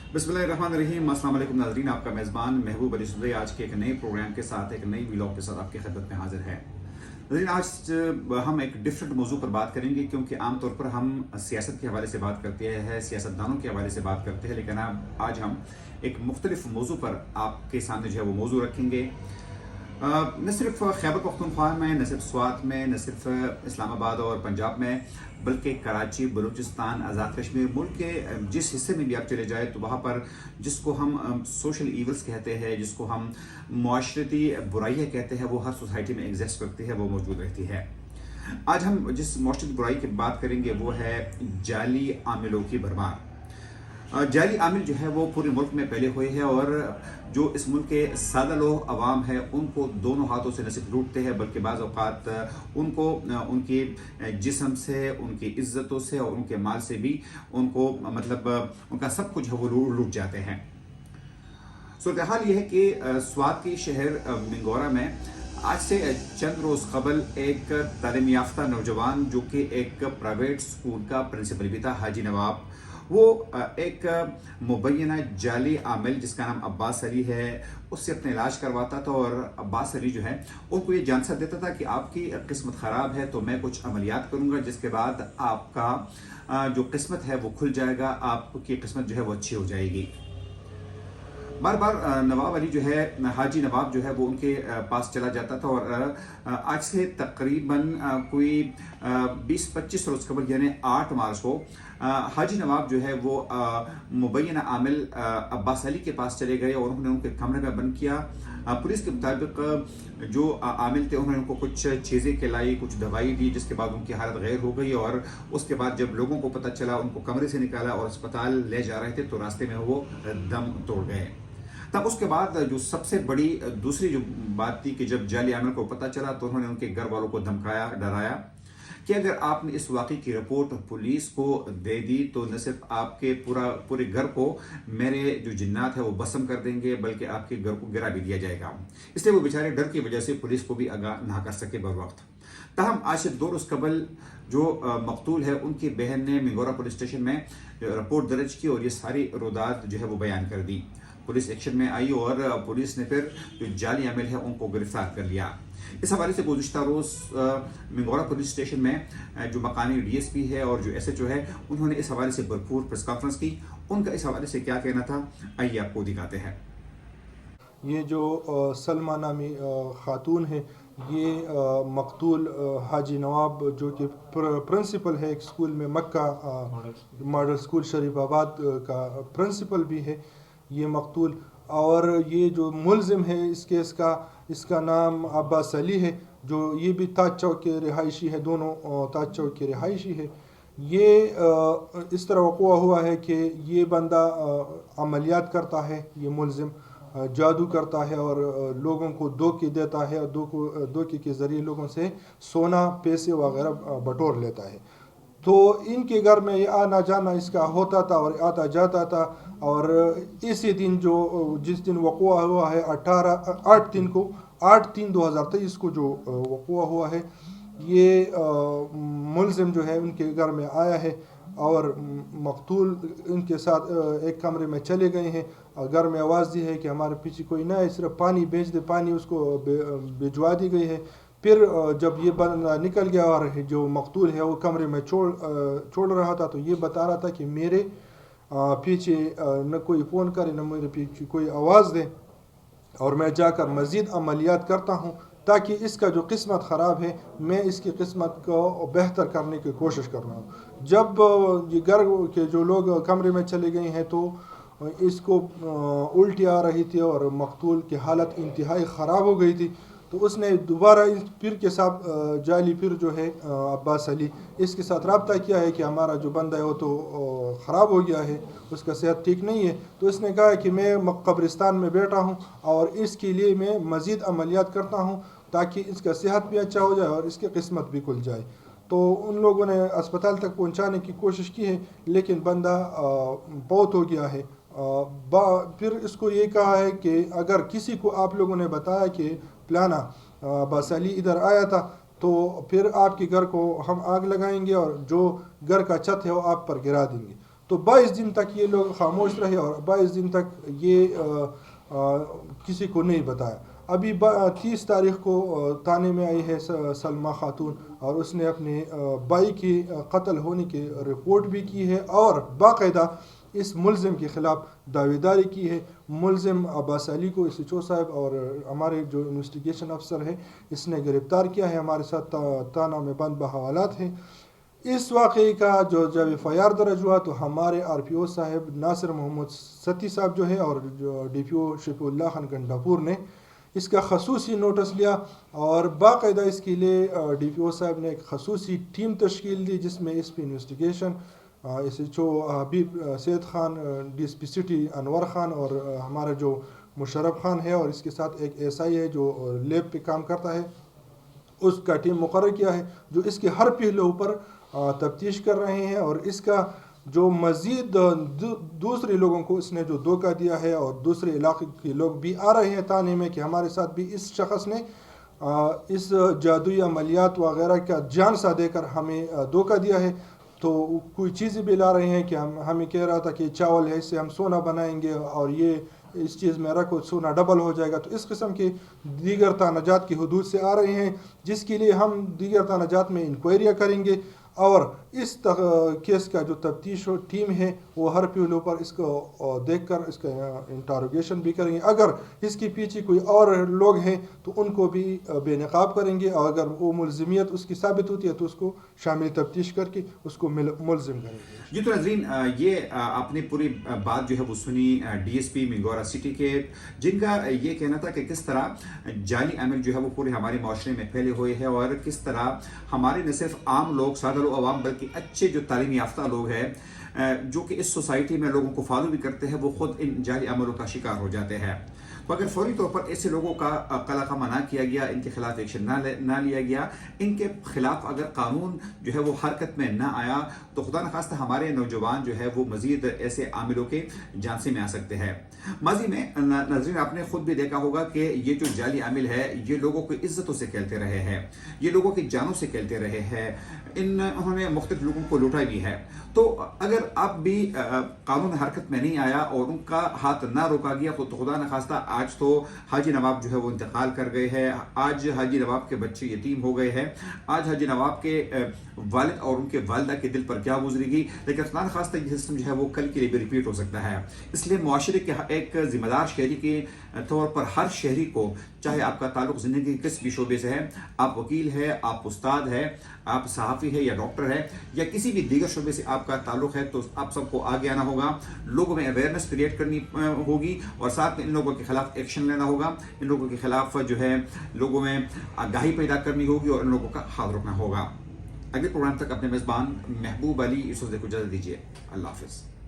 बिस्मिल्लाहिर्रहमानिर्रहीम। अस्सलाम वालेकुम नाज़रीन, आपका मेज़बान महबूब अली सुदई आज के एक नए प्रोग्राम के साथ, एक नई व्लॉग के साथ आपकी खिदमत में हाजिर है। नाज़रीन, आज हम एक डिफरेंट मौजू पर बात करेंगे, क्योंकि आमतौर पर हम सियासत के हवाले से बात करते हैं, सियासतदानों के हवाले से बात करते हैं, लेकिन आज हम एक मुख्तलिफ मौजू पर आपके सामने जो है वो मौजू रखेंगे। न सिर्फ खैबर पख्तूनख्वा में, न सिर्फ स्वात में, न सिर्फ इस्लामाबाद और पंजाब में, बल्कि कराची, बलूचिस्तान, आज़ाद कश्मीर, मुल्क के जिस हिस्से में भी आप चले जाए तो वहाँ पर जिसको हम सोशल ईवल्स कहते हैं, जिसको हम मुआशरती बुराइयाँ कहते हैं, वो हर सोसाइटी में एग्जिस्ट करती है, वो मौजूद रहती है। आज हम जिस मुआशरती बुराई की बात करेंगे वो है जाली आमिलों की भरमार। जाली आमिल जो है वो पूरे मुल्क में फैले हुए हैं, और जो इस मुल्क के सादा लोग अवाम है उनको दोनों हाथों से न सिर्फ लूटते हैं, बल्कि बाज़ औक़ात उनको उनकी जिस्म से, उनकी इज़्ज़तों से और उनके माल से भी उनको उनका सब कुछ है वो लूट जाते हैं। सूरत हाल ये है कि स्वात के शहर मिंगोरा में आज से चंद रोज़ कबल एक तालीम याफ्ता नौजवान, जो कि एक प्राइवेट स्कूल का प्रिंसिपल भी था, हाजी नवाब, वो एक मुबैना जाली आमिल जिसका नाम अब्बास अली है, उससे अपना इलाज करवाता था। और अब्बास अली जो है उनको ये जानसा देता था कि आपकी किस्मत ख़राब है तो मैं कुछ अमलियात करूँगा, जिसके बाद आपका जो किस्मत है वो खुल जाएगा, आपकी किस्मत जो है वो अच्छी हो जाएगी। बार बार नवाब अली जो है, हाजी नवाब जो है वो उनके पास चला जाता था, और आज से तकरीबन कोई 20-25 रोज़ कबल यानी 8 मार्च को हाजी नवाब जो है वो मुबैना आमिल अब्बास अली के पास चले गए और उन्होंने उनके कमरे में बंद किया। पुलिस के मुताबिक जो आमिल थे उन्होंने उनको कुछ चीज़ें खिलाई, कुछ दवाई दी, जिसके बाद उनकी हालत गैर हो गई। और उसके बाद जब लोगों को पता चला, उनको कमरे से निकाला और अस्पताल ले जा रहे थे तो रास्ते में वो दम तोड़ गए। तब उसके बाद जो सबसे बड़ी दूसरी जो बात थी कि जब जाली आमिल को पता चला तो उन्होंने उनके घर वालों को धमकाया, डराया कि अगर आपने इस वाक़े की रिपोर्ट पुलिस को दे दी तो न सिर्फ आपके पूरे घर को मेरे जो जिन्नात है वो भस्म कर देंगे, बल्कि आपके घर को गिरा भी दिया जाएगा। इसलिए वो बेचारे डर की वजह से पुलिस को भी आगाह ना कर सके बर वक्त। तहम आज से 2 रोज़ कबल जो मकतूल है उनकी बहन ने मिंगोरा पुलिस स्टेशन में रिपोर्ट दर्ज की और ये सारी रोदात जो है वो बयान कर दी। पुलिस एक्शन में आई और पुलिस ने फिर जो जाली आमिल है उनको गिरफ्तार कर लिया। इस हवाले से गुज़िश्ता रोज़ मिंगोरा पुलिस स्टेशन में जो मकामी DSP है और जो SHO है, उन्होंने इस हवाले से भरपूर प्रेस कॉन्फ्रेंस की। उनका इस हवाले से क्या कहना था, आइए आपको दिखाते हैं। ये जो सलमा नामी ख़ातून है, ये मकतूल हाजी नवाब जो कि प्रिंसिपल है एक स्कूल में, मक्का मॉडल स्कूल शरीफाबाद का प्रिंसिपल भी है ये मकतूल। और ये जो मुलजिम है इस केस का, इसका नाम अब्बास अली है, जो ये भी ताज चौक के रिहायशी है, दोनों ताज चौक के रिहायशी है। ये इस तरह वक़ुआ हुआ है कि ये बंदा अमलियात करता है, ये मुलजिम जादू करता है और लोगों को धोखे देता है, और धोखे के ज़रिए लोगों से सोना, पैसे वगैरह बटोर लेता है। तो इनके घर में ये आना जाना इसका होता था और आता जाता था। और इसी दिन जिस दिन वक़ुआ हुआ है 8/3/2023 को जो वक़ुआ हुआ है, ये मुलजिम जो है उनके घर में आया है और मकतूल इनके साथ एक कमरे में चले गए हैं। घर में आवाज़ दी है कि हमारे पीछे कोई ना है, सिर्फ पानी भेज दे, पानी उसको भिजवा दी गई है। फिर जब ये बंदा निकल गया और जो मकतूल है वो कमरे में छोड़ रहा था, तो ये बता रहा था कि मेरे पीछे न कोई फ़ोन करे, न मेरे पीछे कोई आवाज़ दे, और मैं जाकर मज़ीद अमलियात करता हूँ ताकि इसका जो किस्मत ख़राब है मैं इसकी किस्मत को बेहतर करने की कोशिश कर रहा हूँ। जब ये घर के जो लोग कमरे में चले गए हैं तो इसको उल्टी आ रही थी और मकतूल की हालत इंतहाई ख़राब हो गई थी। तो उसने दोबारा इस पीर के साथ जाली पीर जो है अब्बास अली, इसके साथ रब्ता किया है कि हमारा जो बंदा है वो तो ख़राब हो गया है, उसका सेहत ठीक नहीं है। तो इसने कहा कि मैं कब्रिस्तान में बैठा हूँ और इसके लिए मैं मज़ीद अमलियात करता हूँ ताकि इसका सेहत भी अच्छा हो जाए और इसकी किस्मत भी खुल जाए। तो उन लोगों ने अस्पताल तक पहुँचाने की कोशिश की है, लेकिन बंदा बहुत हो गया है। फिर इसको ये कहा है कि अगर किसी को आप लोगों ने बताया कि फलाना अब्बास अली इधर आया था तो फिर आपके घर को हम आग लगाएंगे और जो घर का छत है वो आप पर गिरा देंगे। تو 22 दिन तक ये लोग खामोश रहे और 22 दिन तक ये किसी को नहीं बताया. अभी 30 तारीख को थाने में आई है सलमा खातून और उसने अपने भाई की कत्ल होने की रिपोर्ट भी की है और बाकायदा इस मुलजिम के ख़िलाफ़ दावेदारी की है. मुलजिम अब्बास अली को SHO साहब और हमारे जो इन्वेस्टिगेशन अफसर है इसने गिरफ़्तार किया है, हमारे साथ थाना में बंद बहवालात हैं. इस वाक़े का जब FIR दर्ज हुआ तो हमारे RPO साहब नासिर मोहम्मद सती साहब जो है और जो DPO शफीउल्लाह खान गंडापुर ने इसका खसूसी नोटिस लिया और बाकायदा इसके लिए DPO साहब ने एक खसूसी टीम तश्कील दी जिसमें SP इन्वेस्टिगेशन SHO हबीब सैयद खान, DSP सिटी अनवर खान और हमारा जो मुशर्रफ खान है और इसके साथ एक SI है जो लैब पे काम करता है, उसका टीम मुकर्रर किया है जो इसके हर पहलू पर तफ्तीश कर रहे हैं. और इसका जो मज़ीद दूसरे लोगों को इसने जो धोखा दिया है और दूसरे इलाके के लोग भी आ रहे हैं थाने में कि हमारे साथ भी इस शख्स ने इस जादुई अमलियात वगैरह का जान सा देकर हमें धोखा दिया है. तो कोई चीज़ें भी ला रहे हैं कि हमें कह रहा था कि चावल है इससे हम सोना बनाएंगे और ये इस चीज़ में रखो सोना डबल हो जाएगा. तो इस किस्म के दीगर तनाजात की हदूद से आ रहे हैं जिसके लिए हम दीगर तनाजात में इंक्वायरियाँ करेंगे और इस केस का जो तफ्तीश टीम है वो हर पहलू पर इसको देखकर इसका इंटरोगेशन भी करेंगे. अगर इसके पीछे कोई और लोग हैं तो उनको भी बेनकाब करेंगे और अगर वो मुलजिमियत उसकी साबित होती है तो उसको शामिल तफ्तीश करके उसको मुलजिम करेंगे. जी तो नाज़रीन, ये आपने पूरी बात जो है वो सुनी DSP मिंगोरा सिटी के, जिनका ये कहना था कि किस तरह जाली अमल जो है वो पूरे हमारे माशरे में फैले हुए हैं और किस तरह हमारे न सिर्फ आम लोग सादा अवाम बल्कि अच्छे जो तालीमी याफ्ता लोग हैं जो कि इस सोसाइटी में लोगों को फॉलो भी करते हैं वो खुद इन जाली अमलों का शिकार हो जाते हैं. तो अगर फौरी तौर पर ऐसे लोगों का कलाकमा ना किया गया, इनके खिलाफ एक्शन ना लिया गया, इनके खिलाफ अगर कानून जो है वो हरकत में ना आया तो खुदा न खास्ता हमारे नौजवान जो है वो मजीद ऐसे आमिलों के झांसे में आ सकते हैं. माजी में नाज़रीन आपने खुद भी देखा होगा कि ये जो जाली आमिल है ये लोगों की इज्जतों से खेलते रहे हैं, ये लोगों की जानों से खेलते रहे हैं, उन्होंने मुख्तलिफ लोगों को लूटा भी है. तो अगर अब भी कानून हरकत में नहीं आया और उनका हाथ ना रोका गया तो खुदा न खास्ता आज तो हाजी नवाब जो है वो इंतकाल कर गए हैं, आज हाजी नवाब के बच्चे यतीम हो गए हैं, आज हाजी नवाब के वालिद और उनके वालिदा के दिल पर क्या गुजरेगी. लेकिन खुदा न खास्ता ये सिस्टम जो है वो कल के लिए भी रिपीट हो सकता है. इसलिए मुआशरे के एक जिम्मेदार शहरी के तौर पर हर शहरी को, चाहे आपका ताल्लुक ज़िंदगी के किस भी शोबे से है, आप वकील है, आप उस्ताद है, आप सहाफ़ी है या डॉक्टर है या किसी भी दीगर शोबे से आपका ताल्लुक है, तो आप सबको आगे आना होगा, लोगों में अवेयरनेस क्रिएट करनी होगी और साथ में इन लोगों के खिलाफ एक्शन लेना होगा. इन लोगों के खिलाफ जो है लोगों में आगाही पैदा करनी होगी और इन लोगों का हाथ रोकना होगा. अगले प्रोग्राम तक अपने मेज़बान महबूब अली यूसुफ को इजाज़त दीजिए. अल्लाह हाफ़िज़.